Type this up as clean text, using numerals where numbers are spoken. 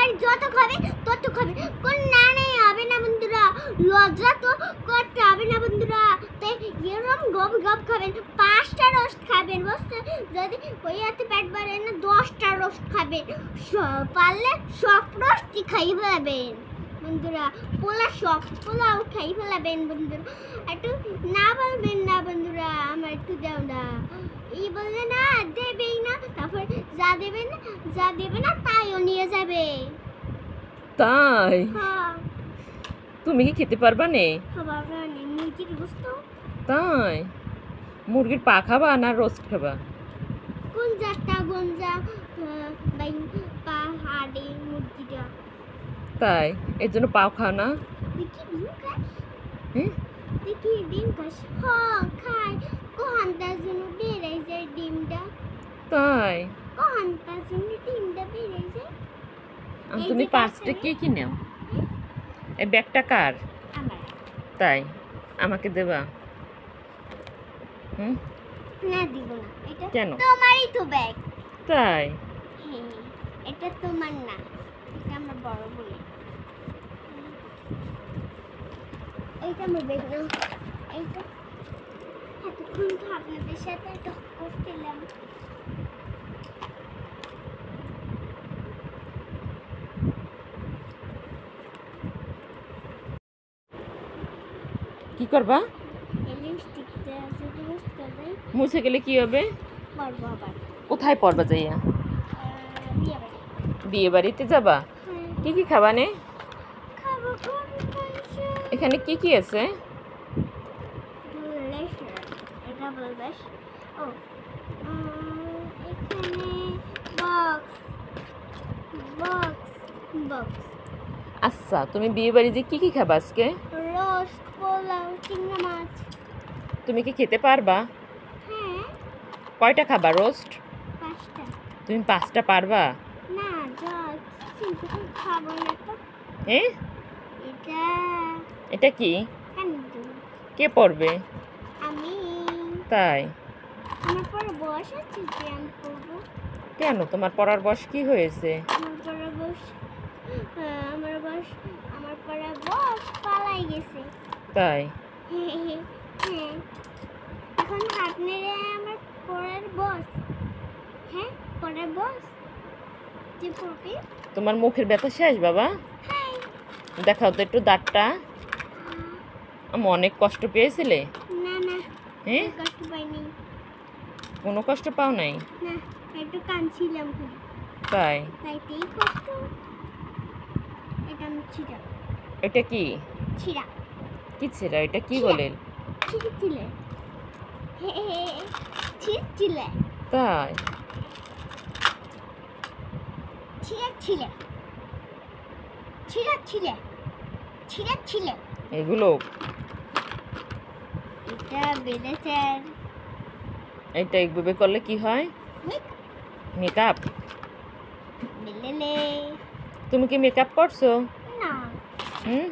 এবার যত খাবে তত খাবে, কোন না নেই হবে না বন্ধুরা, লজ্জা তো করতে হবে না বন্ধুরা। তাই এরকম গপ গপ খাবেন, 5টা রোস্ট খাবেন বুঝতে, যদি ওই হাতে পেট ভরে না 10টা রোস্ট খাবেন, পারলে সব রোস্টই খাই ফেলাবেন বন্ধুরা, পোলাও খাই ফেলাবেন বন্ধুরা। একটু না বলবেন না বন্ধুরা, আমার একটু দাও না, এই বললে না দেবেই না, তারপর যা দেবে না তাইও নিয়ে যাবে। তাই হ্যাঁ তুমি কি খেতে পারবা নে? বাবা মুরগির গোস্ত। তাই মুরগির পা খাবা না রোস্ট খাবা? কোন জাতটা গঞ্জা পা হাড়ে মুরগিটা। তাই এর জন্য পাও খাও না? দেখি ডিম খাস, হ্যাঁ দেখি ডিম খাস, খাই কোহান্তার জন্য বেড়ে যায় ডিমটা, তাই কোহান্তার জন্য ডিমটা বেড়ে যায়। তুমি 5টা কি নাও? এই ব্যাগটা কার? আমার। তাই আমাকে দেবা? না দিব না, এটা কেন? তোমারই তো ব্যাগ। তাই হ্যাঁ এটা তোমার না, এটা আমার বড় বোনের। এইটা আমার ব্যাগ না, এইটা এতক্ষণ তো আপনাদের সাথে টক করছিলাম। কি করবা? এই লিপস্টিকটা যদি ইউজ করে মুছে গেলে কি হবে? পরবো আবার কোথায় পড়বা যাইয়া? বিয়ে বাড়ি। বিয়ে বাড়িতে যাবা? কি খাবা নে? খাবো কোন এখানে কি আছে? এটা বলবেশ। ও এখানে বক্স। আচ্ছা তুমি বিয়ে বাড়িতে কি খাবা আজকে? রোস্ট, পোলাও, চিংড়ি মাছ। তুমি কি খেতে পারবা? হ্যাঁ কয়টা খাবা রোস্ট? 5টা। তুমি 5টা পারবা? না যা কিন্তু খাবো না তো। হ্যাঁ এটা এটা কি? কেন দেবো? কে পড়বে? আমি। তাই আমার পরে বয়স আছে যে আমি পড়বো। কেন তোমার পড়ার বয়স কি হয়েছে? আমার পরে বয়স আমার পরে বয়স পালাই গেছে। তাই হ্যাঁ এখন হাত নেড়ে আমার পরের বস। হ্যাঁ পরের বস যে পড়বে। তোমার মুখের ব্যথা শেষ বাবা? হ্যাঁ দেখাও তো একটু দাঁতটা। আমি অনেক কষ্ট পেয়েছিলে? না না হ্যাঁ কষ্ট পাইনি। কোনো কষ্ট পাও নাই? না একটু কাঁদছিলাম খালি, তাই তাইতেই কষ্ট। এটা আমি ছিঁড়া এটা কি? ছিঁড়া কি ছেড়া? এটা কি বলে? ছিঁড়ছিলে ছিঁড়ছিলে তাই ছিঁড়ছিলে এগুলো এটা বেড়েছে। এটা এইভাবে করলে কি হয়? মেকআপ? বেলেলে তুমি কি মেকআপ করছো? না হুম